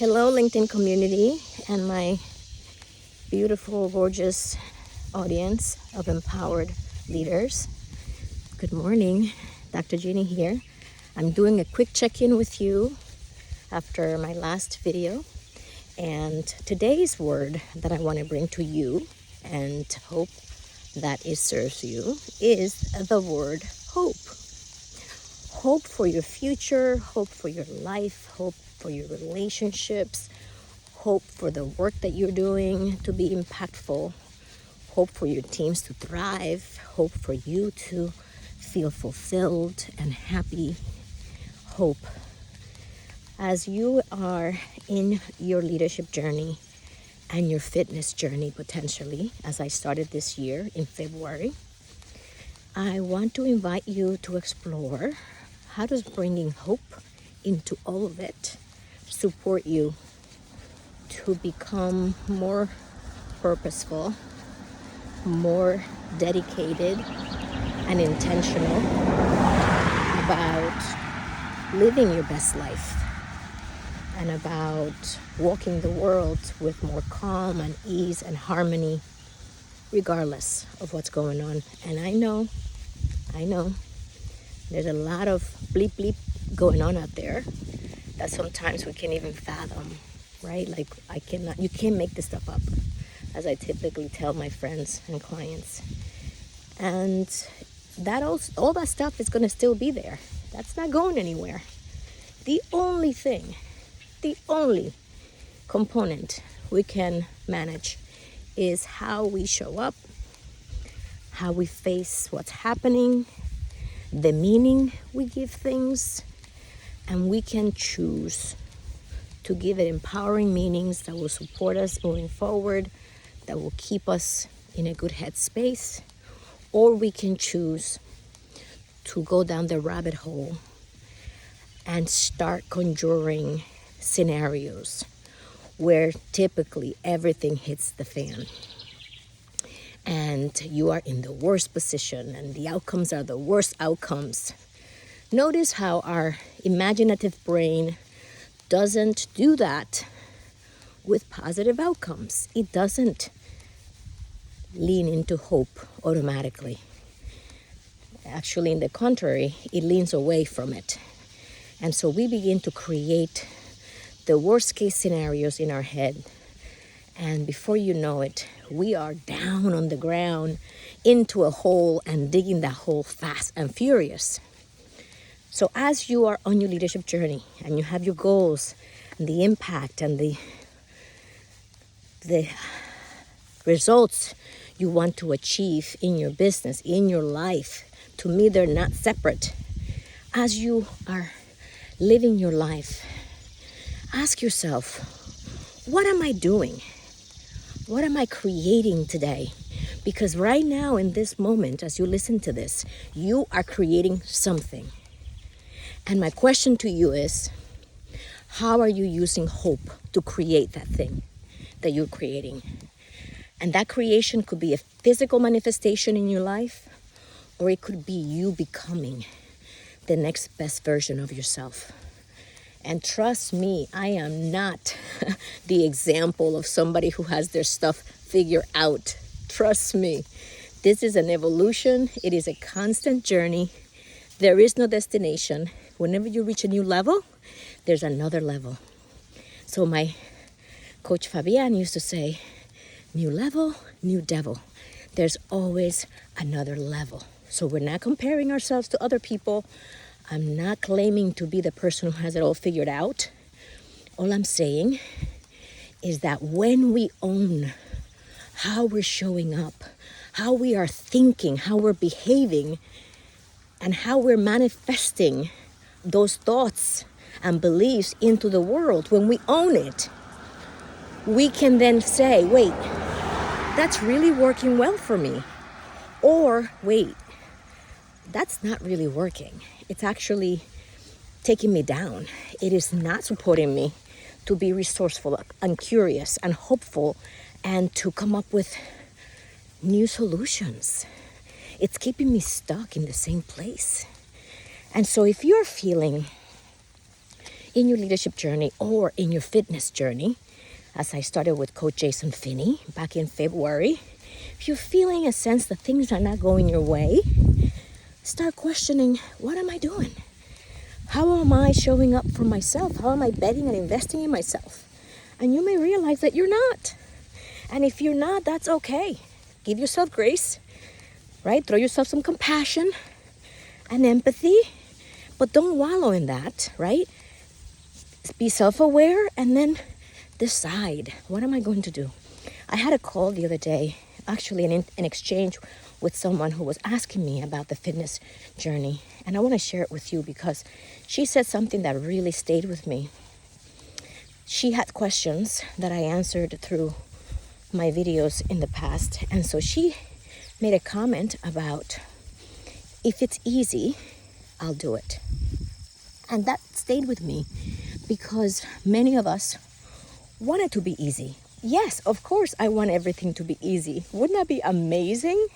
Hello, LinkedIn community, and my beautiful, gorgeous audience of empowered leaders. Good morning. Dr. Jeannie here. I'm doing a quick check-in with you after my last video. And today's word that I want to bring to you and hope that it serves you is the word hope. Hope for your future, hope for your life, hope for your relationships, hope for the work that you're doing to be impactful, hope for your teams to thrive, hope for you to feel fulfilled and happy, hope. As you are in your leadership journey and your fitness journey potentially, as I started this year in February, I want to invite you to explore how does bringing hope into all of it support you to become more purposeful, more dedicated and intentional about living your best life and about walking the world with more calm and ease and harmony regardless of what's going on. And I know there's a lot of bleep bleep going on out there that sometimes we can't even fathom, right? Like you can't make this stuff up, as I typically tell my friends and clients. And that all that stuff is going to still be there. That's not going anywhere. The only component we can manage is how we show up, how we face what's happening, the meaning we give things, and we can choose to give it empowering meanings that will support us moving forward, that will keep us in a good headspace, or we can choose to go down the rabbit hole and start conjuring scenarios where typically everything hits the fan and you are in the worst position and the outcomes are the worst outcomes. Notice how our imaginative brain doesn't do that with positive outcomes. It doesn't lean into hope automatically. Actually, in the contrary, it leans away from it. And so we begin to create the worst case scenarios in our head. And before you know it, we are down on the ground into a hole and digging that hole fast and furious. So as you are on your leadership journey and you have your goals and the impact and the results you want to achieve in your business, in your life, to me, they're not separate. As you are living your life, ask yourself, what am I doing? What am I creating today? Because right now in this moment, as you listen to this, you are creating something. And my question to you is, how are you using hope to create that thing that you're creating? And that creation could be a physical manifestation in your life, or it could be you becoming the next best version of yourself. And trust me, I am not the example of somebody who has their stuff figured out. Trust me, this is an evolution. It is a constant journey. There is no destination. Whenever you reach a new level, there's another level. So my coach Fabian used to say, new level, new devil. There's always another level. So we're not comparing ourselves to other people. I'm not claiming to be the person who has it all figured out. All I'm saying is that when we own how we're showing up, how we are thinking, how we're behaving, and how we're manifesting those thoughts and beliefs into the world, when we own it, we can then say, wait, that's really working well for me. Or, wait, that's not really working. It's actually taking me down. It is not supporting me to be resourceful and curious and hopeful and to come up with new solutions. It's keeping me stuck in the same place. And so if you're feeling in your leadership journey or in your fitness journey, as I started with Coach Jason Finney back in February, if you're feeling a sense that things are not going your way, start questioning, what am I doing? How am I showing up for myself? How am I betting and investing in myself? And you may realize that you're not. And if you're not, that's okay. Give yourself grace, right? Throw yourself some compassion and empathy, but don't wallow in that, right? Be self-aware and then decide, what am I going to do? I had a call the other day, actually an exchange with someone who was asking me about the fitness journey. And I want to share it with you because she said something that really stayed with me. She had questions that I answered through my videos in the past. And so she made a comment about, if it's easy, I'll do it. And that stayed with me because many of us want it to be easy. Yes, of course, I want everything to be easy. Wouldn't that be amazing?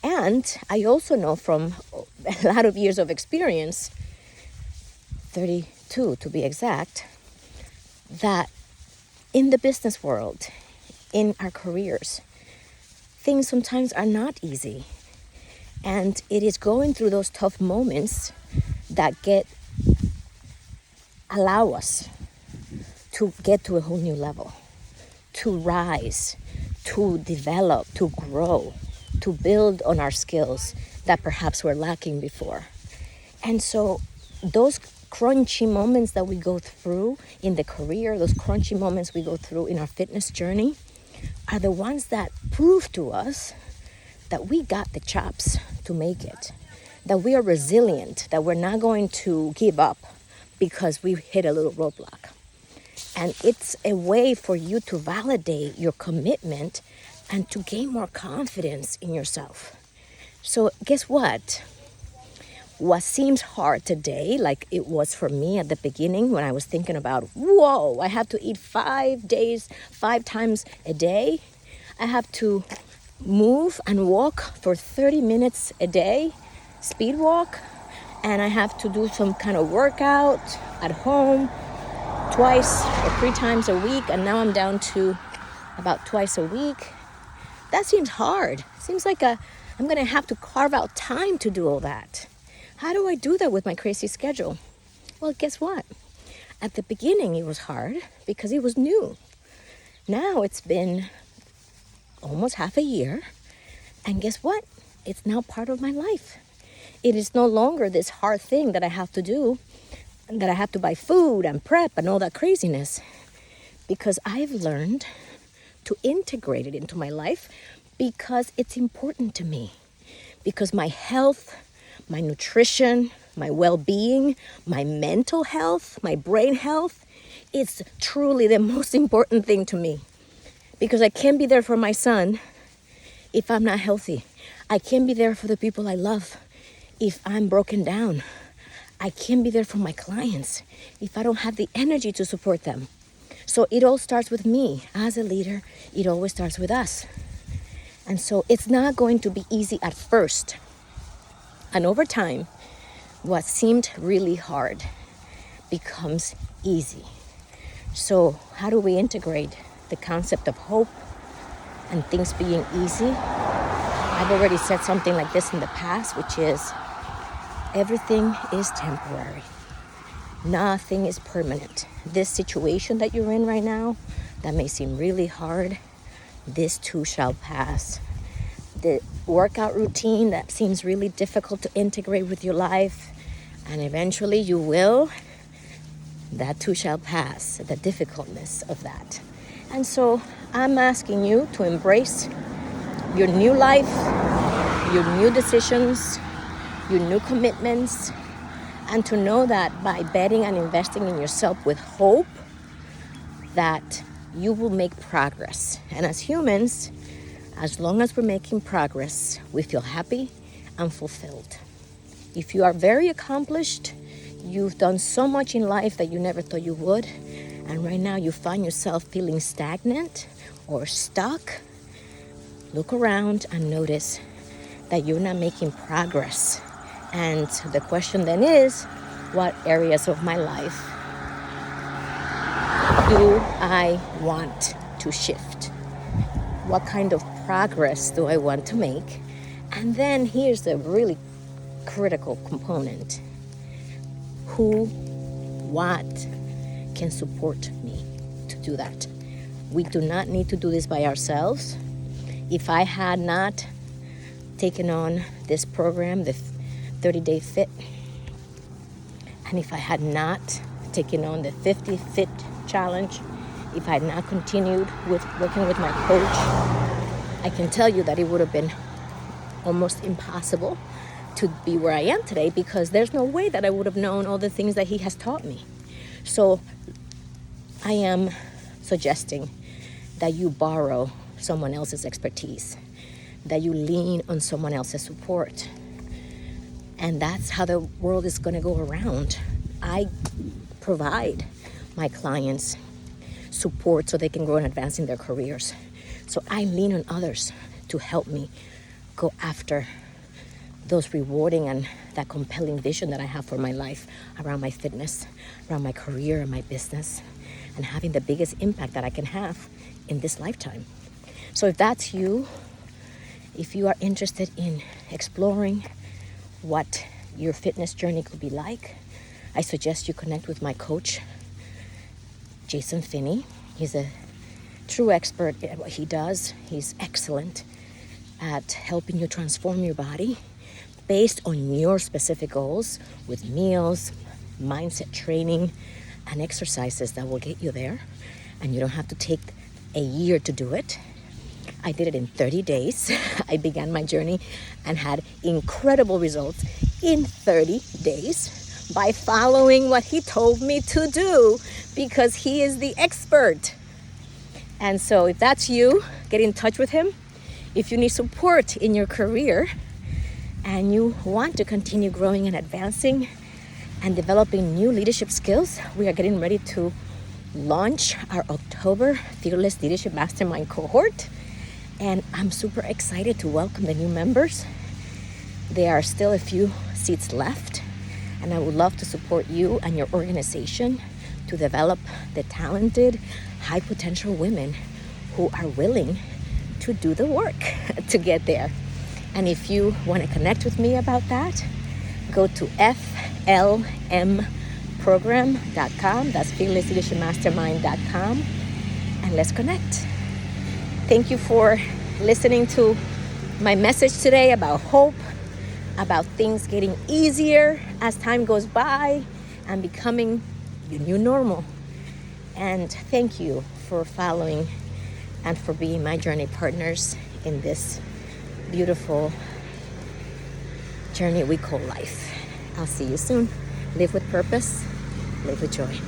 And I also know from a lot of years of experience, 32 to be exact, that in the business world, in our careers, things sometimes are not easy. And it is going through those tough moments that allow us to get to a whole new level, to rise, to develop, to grow, to build on our skills that perhaps were lacking before. And so those crunchy moments that we go through in the career, those crunchy moments we go through in our fitness journey, are the ones that prove to us that we got the chops to make it, that we are resilient, that we're not going to give up because we hit a little roadblock. And it's a way for you to validate your commitment and to gain more confidence in yourself. So guess what? What seems hard today, like it was for me at the beginning when I was thinking about, whoa, I have to eat 5 times a day. I have to move and walk for 30 minutes a day, speed walk. And I have to do some kind of workout at home 2 or 3 times a week. And now I'm down to about twice a week. That seems hard. Seems like I'm going to have to carve out time to do all that. How do I do that with my crazy schedule? Well, guess what? At the beginning, it was hard because it was new. Now it's been almost half a year. And guess what? It's now part of my life. It is no longer this hard thing that I have to do, and that I have to buy food and prep and all that craziness. Because I've learned to integrate it into my life because it's important to me. Because my health, my nutrition, my well-being, my mental health, my brain health, it's truly the most important thing to me. Because I can't be there for my son if I'm not healthy. I can't be there for the people I love if I'm broken down. I can't be there for my clients if I don't have the energy to support them. So it all starts with me. As a leader, it always starts with us. And so it's not going to be easy at first. And over time, what seemed really hard becomes easy. So how do we integrate the concept of hope and things being easy? I've already said something like this in the past, which is everything is temporary. Nothing is permanent. This situation that you're in right now, that may seem really hard, this too shall pass. The workout routine that seems really difficult to integrate with your life, and eventually you will, that too shall pass, the difficultness of that. And so I'm asking you to embrace your new life, your new decisions, your new commitments, and to know that by betting and investing in yourself with hope, that you will make progress. And as humans, as long as we're making progress, we feel happy and fulfilled. If you are very accomplished, you've done so much in life that you never thought you would, and right now you find yourself feeling stagnant or stuck, look around and notice that you're not making progress. And the question then is, what areas of my life do I want to shift? What kind of progress do I want to make? And then here's the really critical component. Who, what can support me to do that? We do not need to do this by ourselves. If I had not taken on this program, the 30-day fit, and if I had not taken on the 50 fit challenge, if I had not continued with working with my coach, I can tell you that it would have been almost impossible to be where I am today, because there's no way that I would have known all the things that he has taught me. So I am suggesting that you borrow someone else's expertise, that you lean on someone else's support. And that's how the world is going to go around. I provide my clients support so they can grow and advance in their careers. So I lean on others to help me go after those rewarding and that compelling vision that I have for my life around my fitness, around my career and my business, and having the biggest impact that I can have in this lifetime. So if that's you, if you are interested in exploring what your fitness journey could be like, I suggest you connect with my coach, Jason Finney. He's a true expert at what he does. He's excellent at helping you transform your body based on your specific goals, with meals, mindset training, and exercises that will get you there. And you don't have to take a year to do it. I did it in 30 days. I began my journey and had incredible results in 30 days by following what he told me to do, because he is the expert. And so if that's you, get in touch with him. If you need support in your career and you want to continue growing and advancing and developing new leadership skills, we are getting ready to launch our October Fearless Leadership Mastermind cohort. And I'm super excited to welcome the new members. There are still a few seats left, and I would love to support you and your organization to develop the talented, high potential women who are willing to do the work to get there. And if you want to connect with me about that, go to flmprogram.com. That's fearlessleadershipmastermind.com, and let's connect. Thank you for listening to my message today about hope, about things getting easier as time goes by and becoming your new normal. And thank you for following and for being my journey partners in this beautiful journey we call life. I'll see you soon. Live with purpose, live with joy.